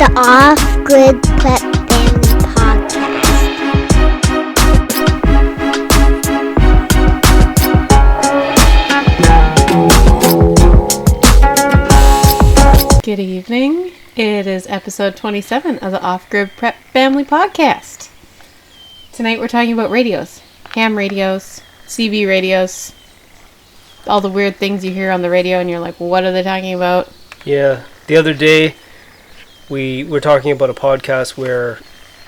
The Off-Grid Prep Family Podcast. Good evening. It is episode 27 of the Off-Grid Prep Family Podcast. Tonight we're talking about radios. Ham radios, CB radios, all the weird things you hear on the radio and you're like, what are they talking about? Yeah, the other day we were talking about a podcast where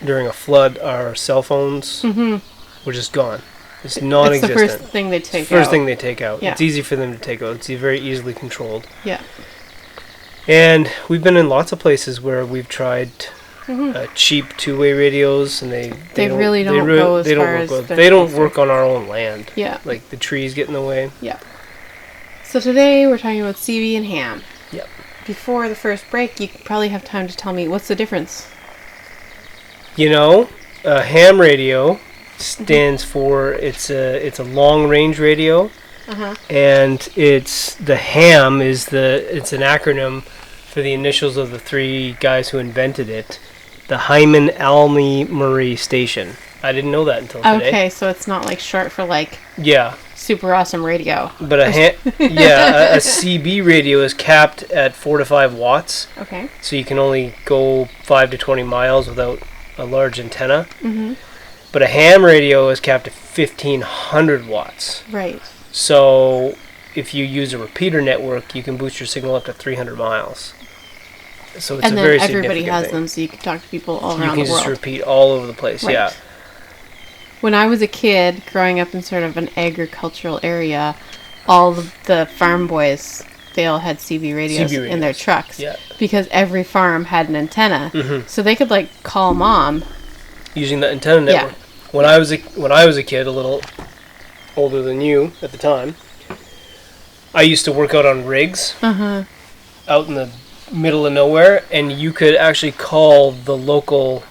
during a flood our cell phones were just gone. It's non-existent. It's the first thing they take out. First thing they take out. Yeah. It's easy for them to take out. It's very easily controlled. Yeah. And we've been in lots of places where we've tried cheap two-way radios, and they don't work on our own land. Yeah. Like the trees get in the way. Yeah. So today we're talking about CB and ham. Yep. Before the first break, you probably have time to tell me what's the difference. You know, a ham radio stands for it's a long range radio, and it's an acronym for the initials of the three guys who invented it, the Hyman Almy Murray Station. I didn't know that until today. Okay, so it's not like short for like super awesome radio. But a CB radio is capped at 4 to 5 watts. Okay. So you can only go 5 to 20 miles without a large antenna. Mm-hmm. But a ham radio is capped at 1,500 watts. Right. So if you use a repeater network, you can boost your signal up to 300 miles. So it's a very significant thing. And then everybody has them, so you can talk to people all around the world. You can just repeat all over the place, right. Yeah. When I was a kid, growing up in sort of an agricultural area, all of the farm boys, they all had CB radios in their trucks. Yeah. Because every farm had an antenna. Mm-hmm. So they could like call mom. Using the antenna network. Yeah. When I was a kid, a little older than you at the time, I used to work out on rigs out in the middle of nowhere, and you could actually call the local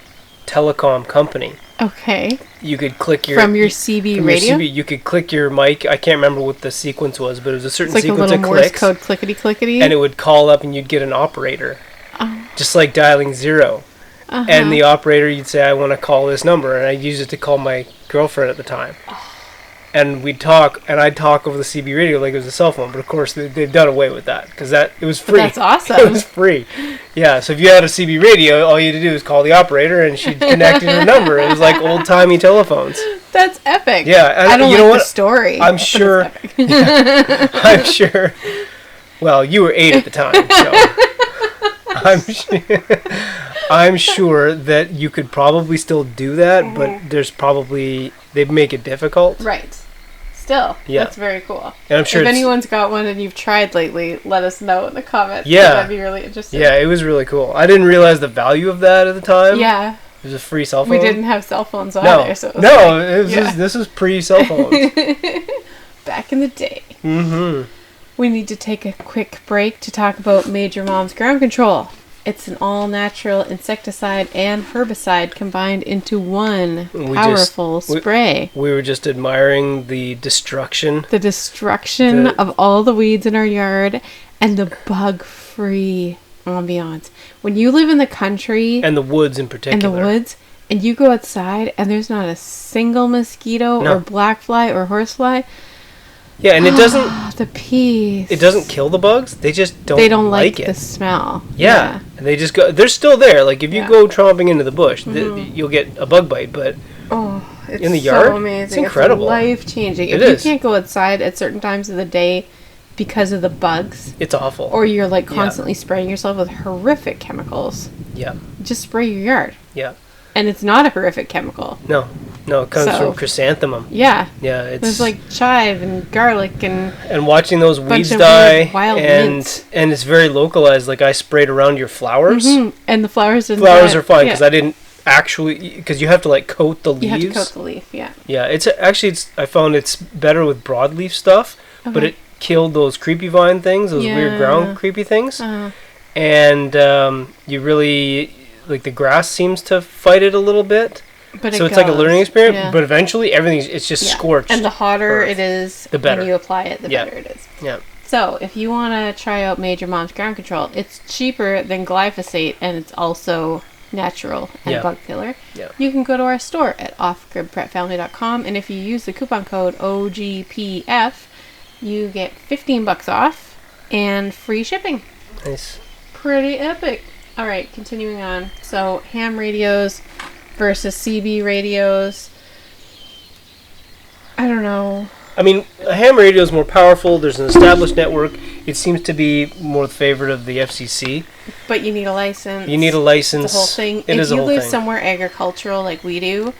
telecom company. Okay. You could click your... From your CB radio? You could click your mic. I can't remember what the sequence was, but it was a certain sequence of clicks. It's like a little Morse code clickety-clickety? And it would call up and you'd get an operator. Oh. Just like dialing 0. And the operator, you'd say, I want to call this number. And I'd use it to call my girlfriend at the time. And we'd talk, and I'd talk over the CB radio like it was a cell phone. But of course, they've done away with that because it was free. That's awesome. It was free. Yeah, so if you had a CB radio, all you had to do was call the operator, and she'd connect you to a number. It was like old-timey telephones. That's epic. Yeah, and I don't you know the story. I'm sure. Yeah, I'm sure. Well, you were 8 at the time, so I'm sure that you could probably still do that, but they'd make it difficult. Right. Still, that's very cool. And I'm sure if anyone's got one and you've tried lately, let us know in the comments. Yeah. That'd be really interesting. Yeah, it was really cool. I didn't realize the value of that at the time. Yeah. It was a free cell phone. We didn't have cell phones either, so it was this was pre-cell phones. Back in the day. Mm-hmm. We need to take a quick break to talk about Major Mom's Ground Control. It's an all-natural insecticide and herbicide combined into one powerful spray. We were just admiring the destruction. The destruction of all the weeds in our yard and the bug-free ambiance. When you live in the country... And the woods in particular. And you go outside and there's not a single mosquito or black fly or horsefly... Yeah, and it doesn't... The peace. It doesn't kill the bugs. They just don't like it. The smell. Yeah. And they just go... They're still there. Like, if you go tromping into the bush, you'll get a bug bite, but... It's in the yard, so amazing. it's incredible. It's life-changing. If you can't go outside at certain times of the day because of the bugs... It's awful. Or you're, like, constantly spraying yourself with horrific chemicals. Yeah. Just spray your yard. Yeah. And it's not a horrific chemical. No, it comes from chrysanthemum. Yeah. Yeah, there's like chive and garlic and watching those weeds die, and it's very localized. Like I sprayed around your flowers, and the flowers are fine because I didn't because you have to like coat the leaves. You have to coat the leaf, yeah. Yeah, it's I found it's better with broadleaf stuff, but it killed those creepy vine things, those weird ground creepy things, and you really. Like the grass seems to fight it a little bit, so it's like a learning experience. Yeah. But eventually, it's just scorched. And the hotter it is, the better. When you apply it, the better it is. Yeah. So, if you want to try out Major Mom's Ground Control, it's cheaper than glyphosate, and it's also natural and bug killer. Yeah. You can go to our store at offgridprepfamily.com, and if you use the coupon code OGPF, you get $15 off and free shipping. Nice. Pretty epic. All right, continuing on. So, ham radios versus CB radios. I don't know. I mean, a ham radio is more powerful. There's an established network. It seems to be more the favorite of the FCC. But you need a license. You need a license. It's a whole thing. If you live somewhere agricultural like we do,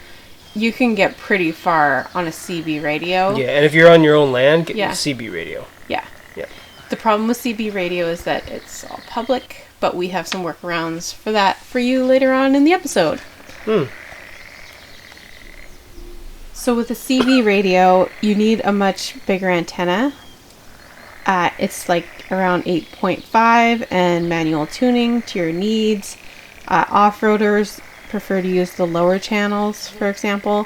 you can get pretty far on a CB radio. Yeah, and if you're on your own land, get a CB radio. Yeah. Yeah. The problem with CB radio is that it's all public, but we have some workarounds for that for you later on in the episode. So with a CB radio, you need a much bigger antenna. It's like around 8.5 and manual tuning to your needs. Off-roaders prefer to use the lower channels, for example.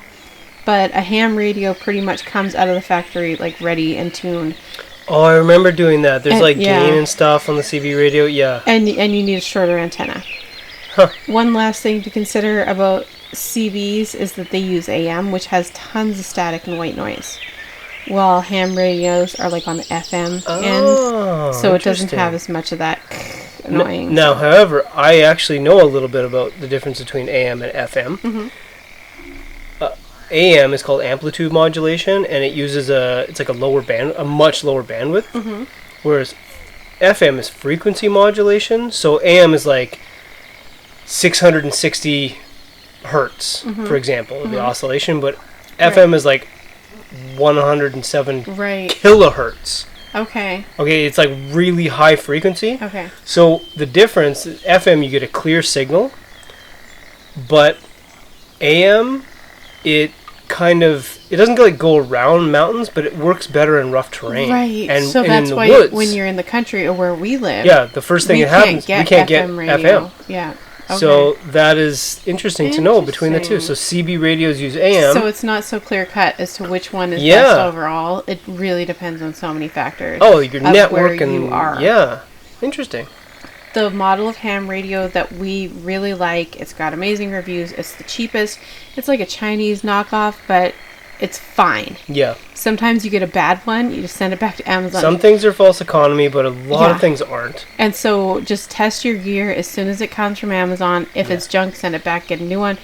But a ham radio pretty much comes out of the factory like ready and tuned. Oh, I remember doing that. There's gain and stuff on the CB radio. Yeah. And you need a shorter antenna. Huh. One last thing to consider about CBs is that they use AM, which has tons of static and white noise, while ham radios are like on the FM end, so it doesn't have as much of that annoying. Now, however, I actually know a little bit about the difference between AM and FM. AM is called amplitude modulation, and it uses a much lower bandwidth, whereas FM is frequency modulation. So AM is like 660 hertz, for example, the oscillation, but FM is like 107 kilohertz. Okay, it's like really high frequency. Okay. So the difference is FM, you get a clear signal, but AM, it doesn't go around mountains, but it works better in rough terrain. Right. And so that's in the why woods, when you're in the country or where we live, the first thing that happens, we can't get FM. Yeah. Okay. So that is interesting to know between the two. So CB radios use AM. So it's not so clear cut as to which one is best overall. It really depends on so many factors. Oh, your network and you are. Yeah. Interesting. The model of ham radio that we really like, it's got amazing reviews. It's the cheapest. It's like a Chinese knockoff, but it's fine. Yeah. Sometimes you get a bad one, you just send it back to Amazon. Some things are false economy, but a lot of things aren't. And so just test your gear as soon as it comes from Amazon. If it's junk, send it back, get a new one.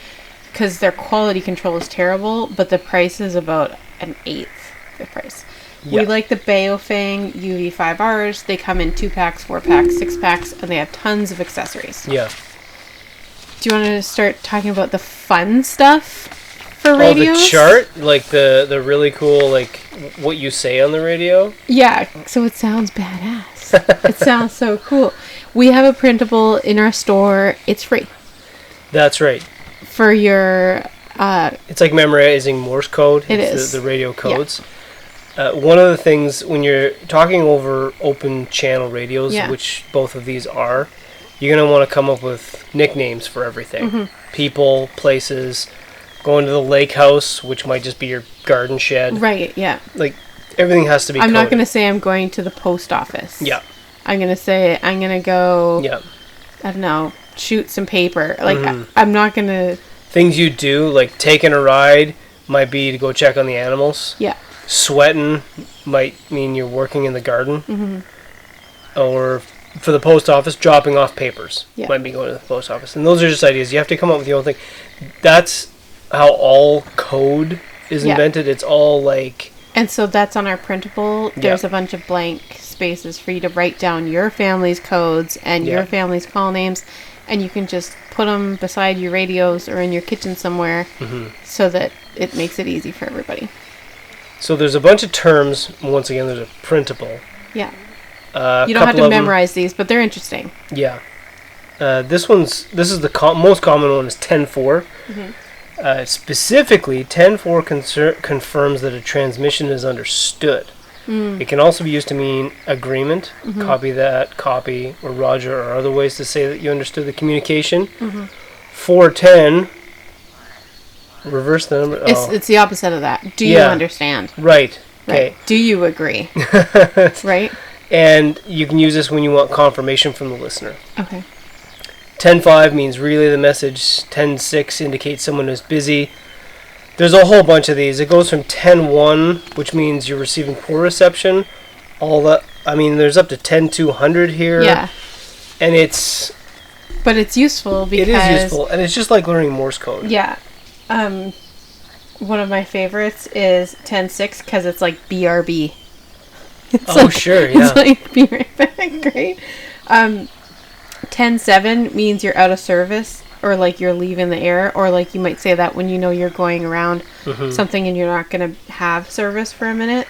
Because their quality control is terrible, but the price is about an eighth the price. Yeah. We like the Baofeng UV5Rs. They come in 2-packs, 4-packs, 6-packs, and they have tons of accessories. Yeah. Do you want to start talking about the fun stuff for radios? The chart? Like the really cool, like, what you say on the radio? Yeah, so it sounds badass. It sounds so cool. We have a printable in our store. It's free. That's right. For your... it's like memorizing Morse code. It is. The radio codes. Yeah. One of the things, when you're talking over open channel radios, which both of these are, you're going to want to come up with nicknames for everything. Mm-hmm. People, places, going to the lake house, which might just be your garden shed. Right, yeah. Like, everything has to be I'm not going to say I'm going to the post office. Yeah. I'm going to say I'm going to go, I don't know, shoot some paper. Like, I'm not going to... Things you do, like taking a ride, might be to go check on the animals. Yeah. Sweating might mean you're working in the garden. Mm-hmm. Or for the post office, dropping off papers might be going to the post office. And those are just ideas. You have to come up with your own thing. That's how all code is invented. It's all like... And so that's on our printable. There's a bunch of blank spaces for you to write down your family's codes and your family's call names. And you can just put them beside your radios or in your kitchen somewhere so that it makes it easy for everybody. So there's a bunch of terms. Once again, there's a printable. Yeah. You don't have to memorize these, but they're interesting. Yeah. This is the most common one is 10-4. Mm-hmm. Specifically, 10-4 confirms that a transmission is understood. Mm. It can also be used to mean agreement, copy that, copy, or roger, or other ways to say that you understood the communication. 410... Reverse the number. It's the opposite of that. Do you understand? Right. Okay. Right. Do you agree? Right? And you can use this when you want confirmation from the listener. Okay. 10.5 means relay the message. 10.6 indicates someone is busy. There's a whole bunch of these. It goes from 10.1, which means you're receiving poor reception. There's up to 10.200 here. Yeah. And it's... But it's useful because... It is useful, and it's just like learning Morse code. Yeah. One of my favorites is 10.6 because it's like BRB. Sure, yeah. It's like, be right back, great. 10.7 means you're out of service, or like you're leaving the air, or like you might say that when you know you're going around something and you're not going to have service for a minute.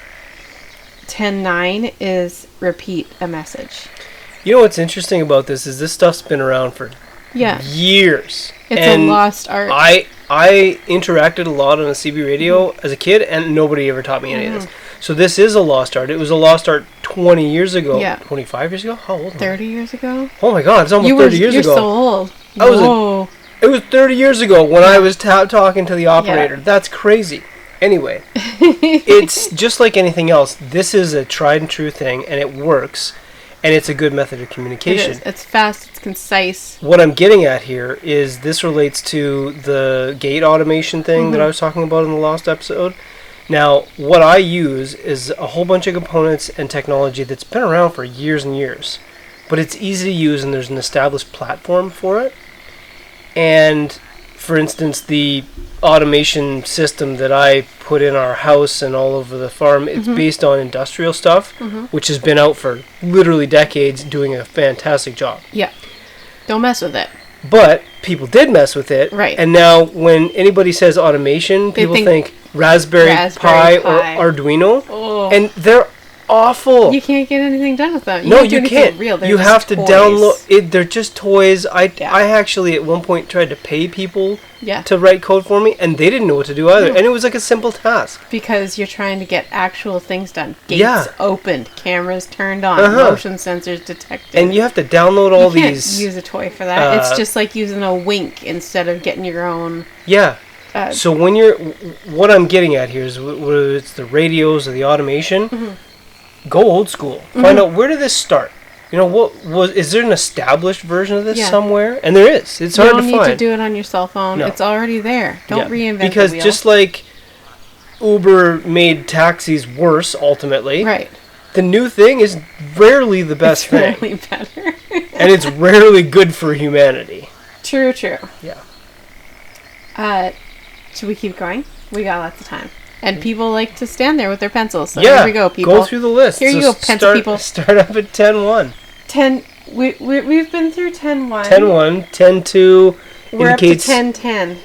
10.9 is repeat a message. You know what's interesting about this is this stuff's been around for years. It's a lost art. I interacted a lot on a CB radio as a kid, and nobody ever taught me any of this. So this is a lost art. It was a lost art 20 years ago. Yeah. 25 years ago? How old am I? 30 years ago? Oh my god, it's almost 30 years ago. You're so old. It was 30 years ago when I was talking to the operator. Yeah. That's crazy. Anyway, it's just like anything else. This is a tried and true thing, and it works, and it's a good method of communication. It is. It's fast, it's concise. What I'm getting at here is this relates to the gate automation thing that I was talking about in the last episode. Now, what I use is a whole bunch of components and technology that's been around for years and years, but it's easy to use, and there's an established platform for it. And, for instance, the automation system that I put in our house and all over the farm, it's based on industrial stuff, which has been out for literally decades, doing a fantastic job. Yeah. Don't mess with it. But people did mess with it. Right. And now when anybody says automation, people think Raspberry Pi or Arduino. Oh. And they're awful. You can't get anything done with them. You can't. Real. You have to download it. They're just toys. I actually at one point tried to pay people to write code for me, and they didn't know what to do either. And it was like a simple task. Because you're trying to get actual things done. Gates opened, cameras turned on, motion sensors detected. And you have to download all these. You can't use a toy for that. It's just like using a Wink instead of getting your own. Yeah. So when what I'm getting at here is whether it's the radios or the automation. Go old school. Find out, where did this start? You know, is there an established version of this somewhere? And there is. It's hard to find. You don't need to do it on your cell phone. No. It's already there. Don't reinvent the wheel. Because just like Uber made taxis worse, ultimately, right? The new thing is rarely the best thing. It's rarely better. And it's rarely good for humanity. True. Yeah. Should we keep going? We got lots of time. And people like to stand there with their pencils. So here we go, people. Go through the list. Here you go, pencil people. Start up at 10.1. We've been through 10.1. 10.1, 10.2 We're indicates... up to 10.10.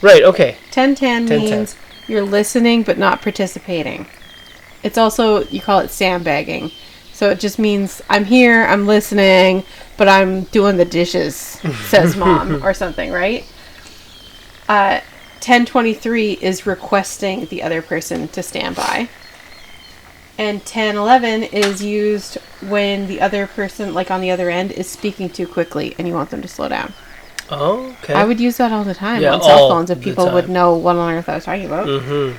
Right, okay. 10.10 means you're listening but not participating. It's also, you call it sandbagging. So it just means, I'm here, I'm listening, but I'm doing the dishes, says mom, or something, right? 10.23 is requesting the other person to stand by. And 10.11 is used when the other person, like on the other end, is speaking too quickly and you want them to slow down. Oh, okay. I would use that all the time on cell phones if people would know what on earth I was talking about.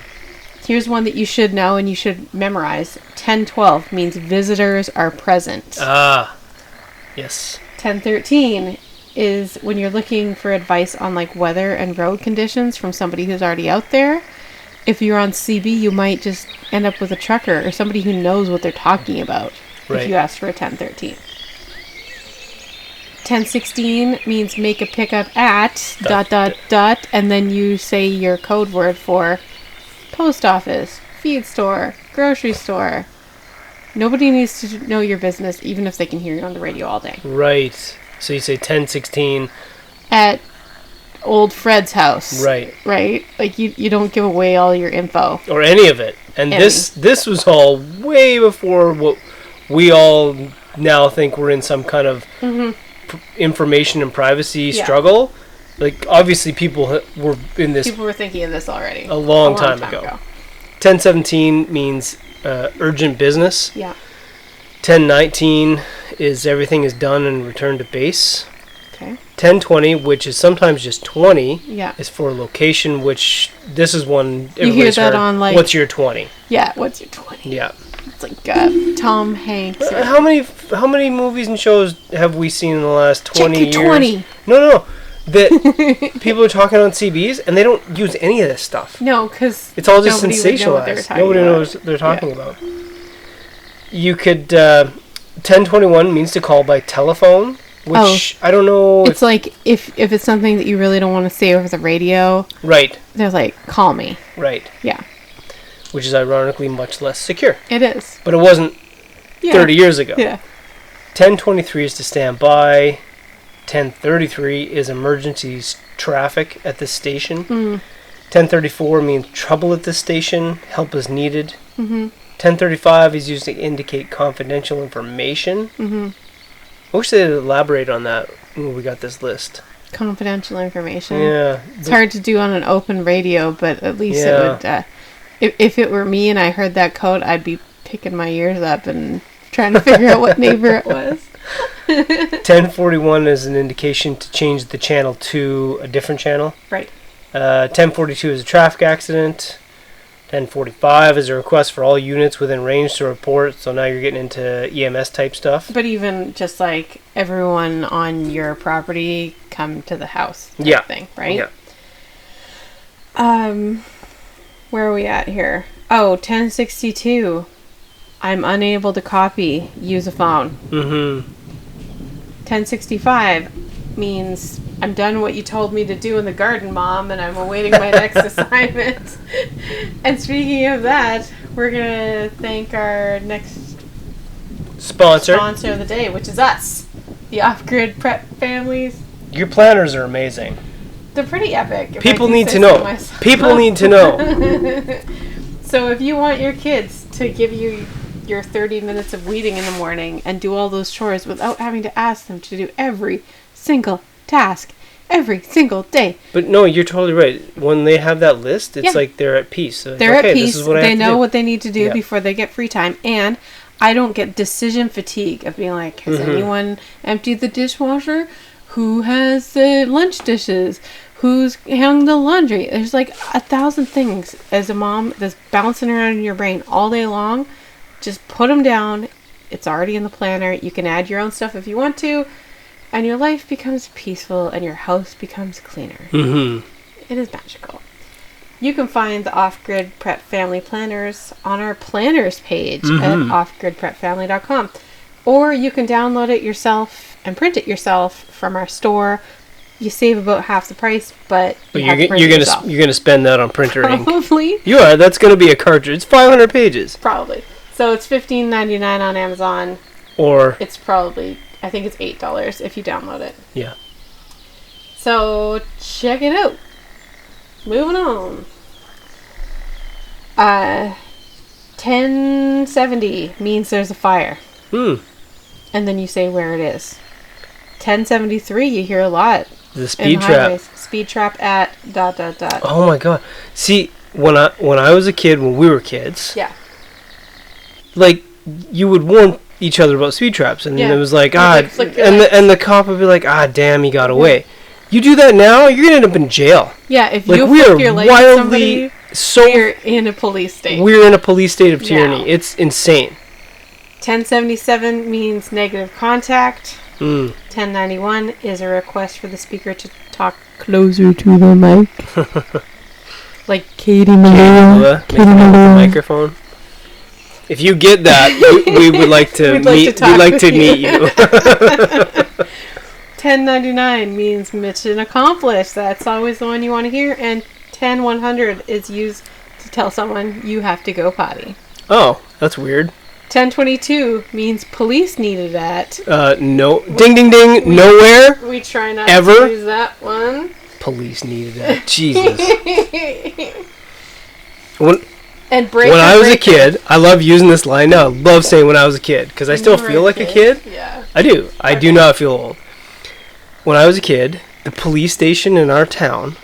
Here's one that you should know and you should memorize. 10.12 means visitors are present. Ah, yes. 10.13 is when you're looking for advice on like weather and road conditions from somebody who's already out there. If you're on CB, you might just end up with a trucker or somebody who knows what they're talking about if you ask for a 10.13. 10.16 means make a pickup at ... and then you say your code word for post office, feed store, grocery store. Nobody needs to know your business even if they can hear you on the radio all day. Right. So you say 10.16 at old Fred's house. Right. Right? Like you don't give away all your info. Or any of it. And this was all way before what we all now think we're in some kind of information and privacy struggle. Like obviously people were in this. People were thinking of this already. A long time ago. 10.17 means urgent business. Yeah. 10.19 is everything is done and returned to base. Okay. 10.20, which is sometimes just 20, is for location, which this is one you hear that heard. On like what's your 20? Yeah, what's your 20? Yeah. It's like Tom Hanks. How many movies and shows have we seen in the last 20 years? 20. No. That people are talking on CBs and they don't use any of this stuff. No, because it's all just sensationalized. Nobody knows what they're talking about. You could 1021 means to call by telephone, which I don't know. It's like if it's something that you really don't want to say over the radio. Right. They're like, call me. Right. Yeah. Which is ironically much less secure. It is. But it wasn't 30 years ago. Yeah. 1023 is to stand by. 1033 is emergency traffic at the station. 1034 means trouble at the station. Help is needed. 1035 is used to indicate confidential information. I wish they'd elaborate on that when we got this list. Confidential information. Yeah. It's hard to do on an open radio, but at least it would... If it were me and I heard that code, I'd be picking my ears up and trying to figure out what neighbor it was. 1041 is an indication to change the channel to a different channel. Right. 1042 is a traffic accident. 1045 is a request for all units within range to report. So now you're getting into EMS type stuff. But even just like everyone on your property come to the house thing, right? Yeah. Where are we at here? Oh, 1062. I'm unable to copy. Use a phone. 1065 means I'm done what you told me to do in the garden, Mom, and I'm awaiting my next assignment. And speaking of that, we're going to thank our next sponsor of the day, which is us, the Off-Grid Prep Families. Your planners are amazing. They're pretty epic. People need to know. People need to know. So if you want your kids to give you your 30 minutes of weeding in the morning and do all those chores without having to ask them to do every single task every single day. But no, you're totally right. When they have that list, it's like they're at peace. So they're at peace. They know what they need to do before they get free time. And I don't get decision fatigue of being like, has anyone emptied the dishwasher? Who has the lunch dishes? Who's hung the laundry? There's like 1,000 things as a mom that's bouncing around in your brain all day long. Just put them down. It's already in the planner. You can add your own stuff if you want to. And your life becomes peaceful and your house becomes cleaner. It is magical. You can find the Off-Grid Prep Family Planners on our planners page at offgridprepfamily.com. Or you can download it yourself and print it yourself from our store. You save about half the price, but you're gonna spend that on printer ink. Probably. You are. That's gonna be a cartridge. It's 500 pages. Probably. So it's $15.99 on Amazon. Or it's probably, I think it's $8 if you download it. Yeah. So check it out. Moving on. 1070 means there's a fire. And then you say where it is. 1073 you hear a lot. The speed trap. Speed trap at ... Oh my god. See, when I was a kid, when we were kids. Yeah. Like, you would warn each other about speed traps, and it was like, and the cop would be like, damn, he got away. You do that now, you're gonna end up in jail. Yeah, if you flick your light at somebody, we're in a police state. We're in a police state of tyranny. It's insane. 1077 means negative contact. 1091 is a request for the speaker to talk closer to the mic. Like Katie Malone. Microphone. If you get that, we would like to meet you. 1099 means mission accomplished. That's always the one you want to hear. And 10100 is used to tell someone you have to go potty. Oh, that's weird. 1022 means police needed at. No. Ding, ding, ding. Nowhere. We try not to use that one. Police needed at. Jesus. When I was a kid, I love using this line now. I love saying when I was a kid. Because I still feel like a kid. Yeah. I do. I do not feel old. When I was a kid, the police station in our town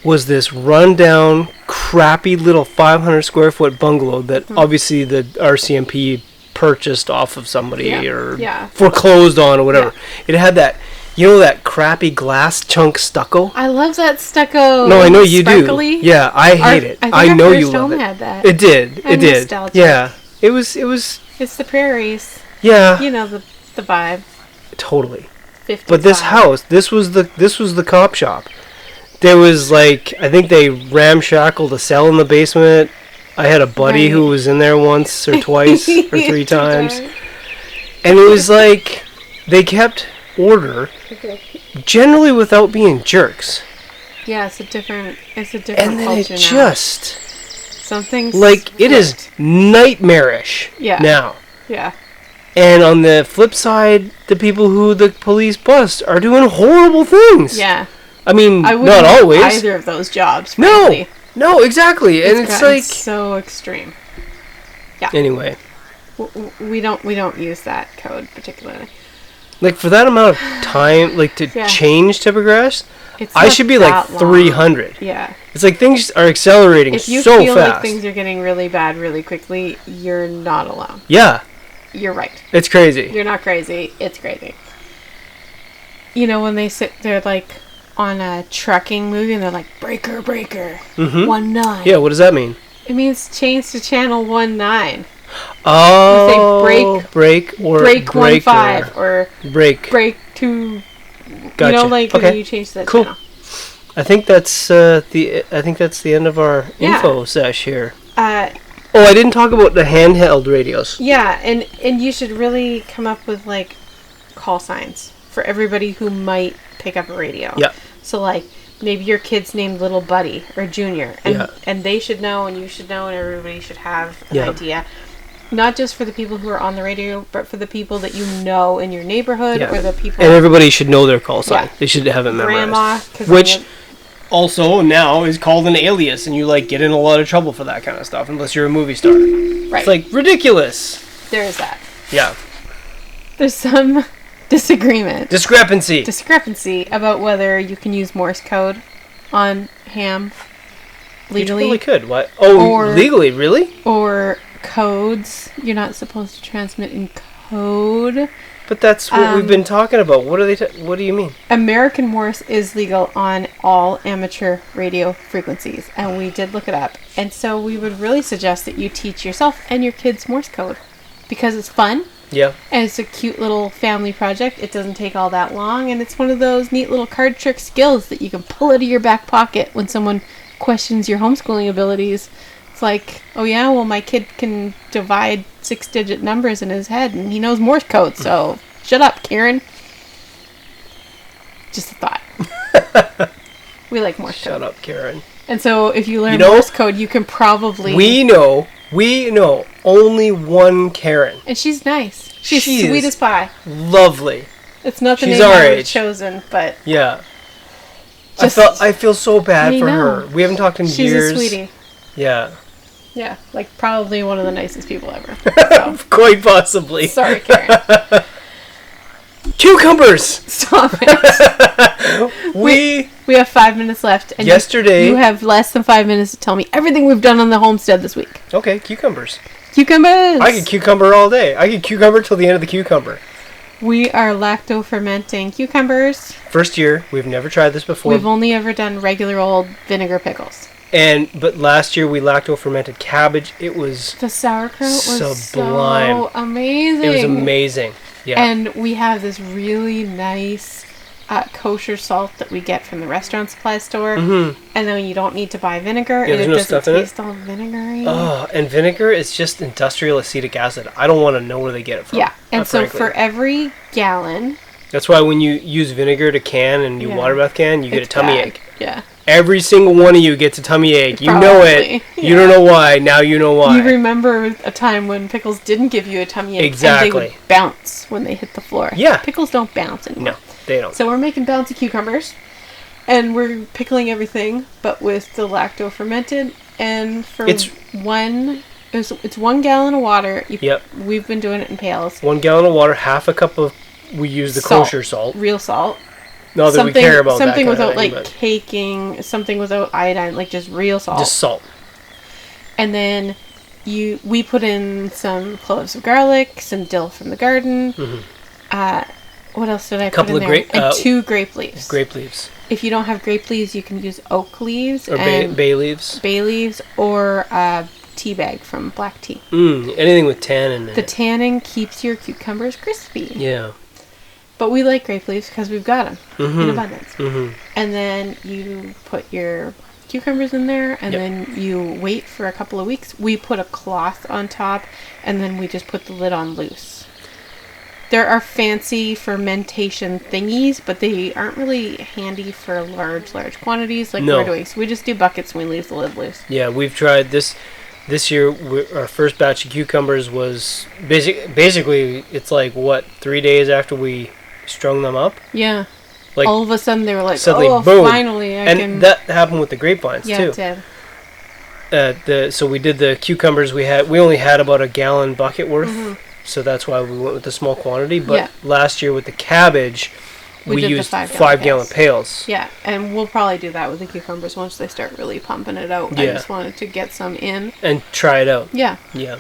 was this rundown, crappy little 500 square foot bungalow that obviously the RCMP purchased off of somebody or foreclosed on or whatever. Yeah. It had that, that crappy glass chunk stucco. I love that stucco. No, I know you sparkly. Do. Yeah, I hate it. I know you love it. Had that. It did. It did. Nostalgic. Yeah. It was. It's the prairies. Yeah. You know the vibe. Totally. 55. But this house, this was the cop shop. There was like, I think they ramshackled a cell in the basement. I had a buddy who was in there once or twice or 3 times. And it was like, they kept order, generally without being jerks. Yeah, it's a different And then culture it now. just, Something's like, it is flipped. nightmarish now. Yeah. And on the flip side, the people who the police bust are doing horrible things. Yeah. I mean, I not wouldn't always. either of those jobs, frankly. No, exactly. And it's like so extreme. Yeah. Anyway, We don't use that code particularly. like for that amount of time, like to change to progress, I should be like 300. Yeah. It's like things are accelerating so fast. If you feel like things are getting really bad really quickly, you're not alone. Yeah. You're right. It's crazy. You're not crazy. It's crazy. You know, when they sit there like on a trucking movie and they're like, breaker, 19. Yeah, what does that mean? It means change to channel 19. Oh, you say break or break breaker. 15 or break to, gotcha. You know, like when you change that channel. I think that's the end of our info sesh here. I didn't talk about the handheld radios. Yeah, and you should really come up with like call signs for everybody who might pick up a radio. Yeah. So like maybe your kid's named Little Buddy or Junior, and they should know, and you should know, and everybody should have an idea. Not just for the people who are on the radio, but for the people that you know in your neighborhood or the people. And everybody should know their call sign. They should have it memorized. Grandma, which also now is called an alias, and you like get in a lot of trouble for that kind of stuff unless you're a movie star. Right. It's like ridiculous. There is that. Yeah. There's some discrepancy about whether you can use Morse code on ham legally. You totally could. What? Oh, legally, really? Or codes. You're not supposed to transmit in code. But that's what we've been talking about. What are they? What do you mean? American Morse is legal on all amateur radio frequencies, and we did look it up. And so we would really suggest that you teach yourself and your kids Morse code because it's fun. Yeah. And it's a cute little family project. It doesn't take all that long, and it's one of those neat little card trick skills that you can pull out of your back pocket when someone questions your homeschooling abilities. It's like, oh yeah, well my kid can divide 6-digit numbers in his head and he knows Morse code, so shut up, Karen. Just a thought. We like Morse code. Shut up, Karen. And so if you learn Morse code, you can probably... We know only one Karen. And she's nice. She's sweet as pie. Lovely. It's not the name I would have chosen, but... Yeah. I feel so bad for her. We haven't talked in years. She's a sweetie. Yeah. Yeah, like probably one of the nicest people ever. So. Quite possibly. Sorry, Karen. Cucumbers! Stop it. We have 5 minutes left. And yesterday... You have less than 5 minutes to tell me everything we've done on the homestead this week. Okay, cucumbers. Cucumbers! I could cucumber all day. I could cucumber till the end of the cucumber. We are Lacto fermenting cucumbers. First year. We've never tried this before. We've only ever done regular old vinegar pickles. But last year we lacto fermented cabbage. It was the sauerkraut was sublime. So amazing. It was amazing. Yeah. And we have this really nice kosher salt that we get from the restaurant supply store. Mm-hmm. And then you don't need to buy vinegar. Yeah, and it no doesn't stuff in taste all vinegary. Oh, and vinegar is just industrial acetic acid. I don't want to know where they get it from. Yeah. And so frankly, for every gallon... That's why when you use vinegar to can and you water bath can, you get a tummy ache. Yeah. Every single one of you gets a tummy ache. You know it. Yeah. You don't know why. Now you know why. You remember a time when pickles didn't give you a tummy ache. Exactly. And they would bounce when they hit the floor. Yeah. Pickles don't bounce anymore. No, they don't. So we're making bouncy cucumbers. And we're pickling everything, but with the lacto fermented. And for it's 1 gallon of water. We've been doing it in pails. 1 gallon of water, half a cup of... We use the kosher salt. Real salt. Not that we care about something that without kind of like caking, something without iodine, like just real salt. Just salt. And then we put in some cloves of garlic, some dill from the garden. Mm-hmm. What else did I put in there? And 2 grape leaves. Grape leaves. If you don't have grape leaves, you can use oak leaves or bay leaves. Bay leaves or tea bag from black tea. Anything with tannin in it. The tannin keeps your cucumbers crispy. Yeah. But we like grape leaves because we've got them in abundance. Mm-hmm. And then you put your cucumbers in there, and then you wait for a couple of weeks. We put a cloth on top, and then we just put the lid on loose. There are fancy fermentation thingies, but they aren't really handy for large quantities like we're doing. So we just do buckets and we leave the lid loose. Yeah, we've tried this year. Our first batch of cucumbers was basically it's like 3 days after we strung them up. Yeah. Like all of a sudden they were like, boom. Finally I can. And that happened with the grapevines too. Yeah, it did. So we did the cucumbers. We only had about a gallon bucket worth. So that's why we went with the small quantity. But last year with the cabbage, we used 5 gallon pails. Yeah, and we'll probably do that with the cucumbers once they start really pumping it out. I just wanted to get some in. And try it out. Yeah. Yeah.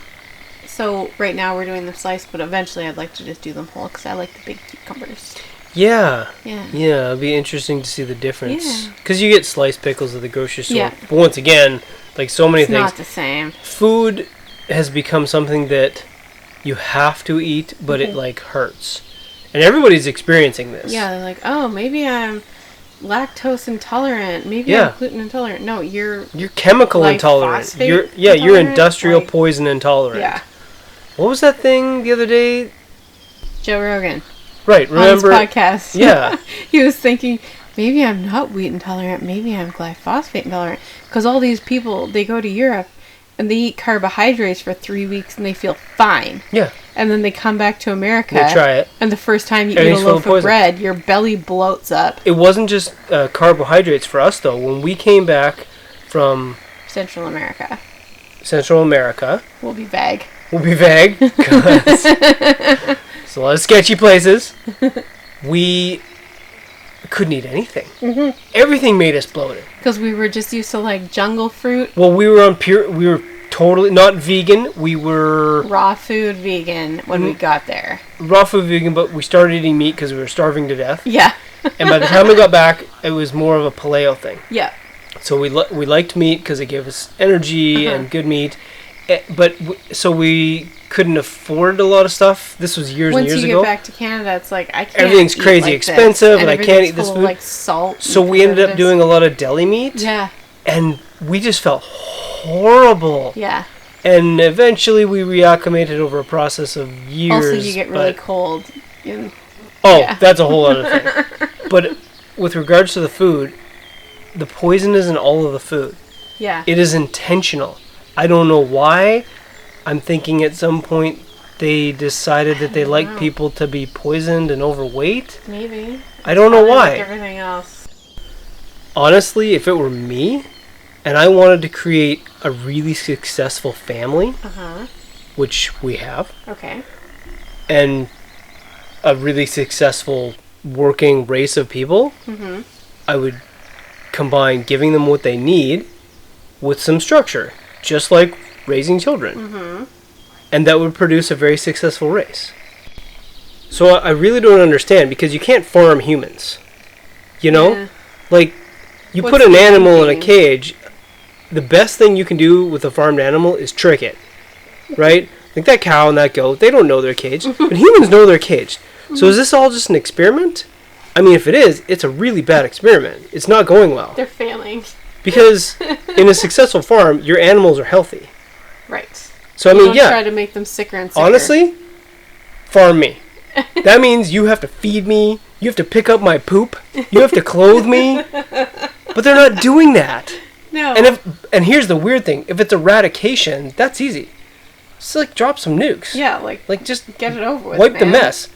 So right now we're doing them sliced, but eventually I'd like to just do them whole because I like the big cucumbers. Yeah. Yeah. Yeah, it'd be interesting to see the difference. Yeah. Because you get sliced pickles at the grocery store. Yeah. But once again, like so many things. It's not the same. Food has become something that you have to eat, but it like hurts. And everybody's experiencing this. Yeah, they're like, oh, maybe I'm lactose intolerant. Maybe I'm gluten intolerant. No, you're chemical intolerant. You're industrial poison intolerant. Yeah. What was that thing the other day? Joe Rogan. Right, remember? On his podcast. Yeah. He was thinking, maybe I'm not wheat intolerant. Maybe I'm glyphosate intolerant. Because all these people, they go to Europe and they eat carbohydrates for 3 weeks and they feel fine. Yeah. And then they come back to America. They try it. And the first time you eat a loaf of bread, your belly bloats up. It wasn't just carbohydrates for us, though. When we came back from Central America. We'll be vague. 'Cause it's a lot of sketchy places. We couldn't eat anything. Everything made us bloated. Because we were just used to like jungle fruit. Well, we were totally not vegan. We were raw food vegan when we got there. Raw food vegan, but we started eating meat because we were starving to death. Yeah. And by the time we got back, it was more of a paleo thing. Yeah. So we liked meat because it gave us energy and good meat. So we couldn't afford a lot of stuff. This was years and years ago. Once you get back to Canada, it's like, I can't everything's eat crazy like expensive, and I can't eat this food. Like salt. So we ended up doing a lot of deli meat. Yeah. And we just felt horrible. Yeah. And eventually we reacclimated over a process of years. Also, you get really cold. That's a whole other thing. But with regards to the food, the poison isn't all of the food. Yeah. It is intentional. I don't know why. I'm thinking at some point they decided that they like people to be poisoned and overweight. Maybe. I don't know why. Like everything else. Honestly, if it were me and I wanted to create a really successful family, which we have, and a really successful working race of people, I would combine giving them what they need with some structure. Just like raising children. And that would produce a very successful race. So I really don't understand, because you can't farm humans. You know? Yeah. Like, you put an animal in a cage, the best thing you can do with a farmed animal is trick it. Right? Like that cow and that goat, they don't know they're caged. But humans know they're caged. So is this all just an experiment? I mean, if it is, it's a really bad experiment. It's not going well. They're failing. Because in a successful farm, your animals are healthy. Right. So, I mean, don't try to make them sicker and sicker. Honestly, farm me. That means you have to feed me, you have to pick up my poop, you have to clothe me. But they're not doing that. No. And here's the weird thing. If it's eradication, that's easy. Just, like, drop some nukes. Yeah, like just get it over with, wipe the mess.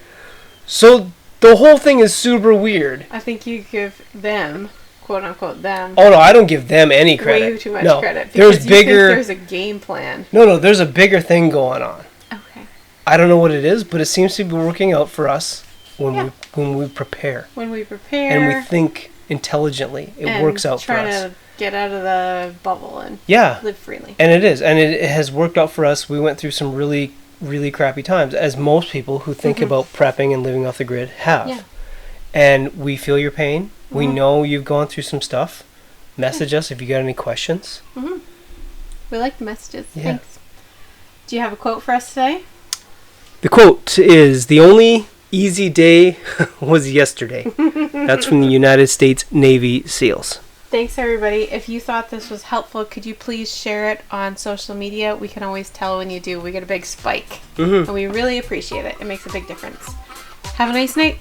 So, the whole thing is super weird. I think you give them... quote unquote them. Oh no, I don't give them any credit. Way too much credit. Because there's a game plan. No, there's a bigger thing going on. Okay. I don't know what it is, but it seems to be working out for us when we prepare. When we prepare. And we think intelligently. It works out for us. Try to get out of the bubble and live freely. And it is. And it has worked out for us. We went through some really, really crappy times, as most people who think about prepping and living off the grid have. Yeah. And we feel your pain. We know you've gone through some stuff. Message us if you got any questions. We like the messages. Yeah. Thanks. Do you have a quote for us today? The quote is, "The only easy day was yesterday." That's from the United States Navy SEALs. Thanks, everybody. If you thought this was helpful, could you please share it on social media? We can always tell when you do. We get a big spike. And we really appreciate it. It makes a big difference. Have a nice night.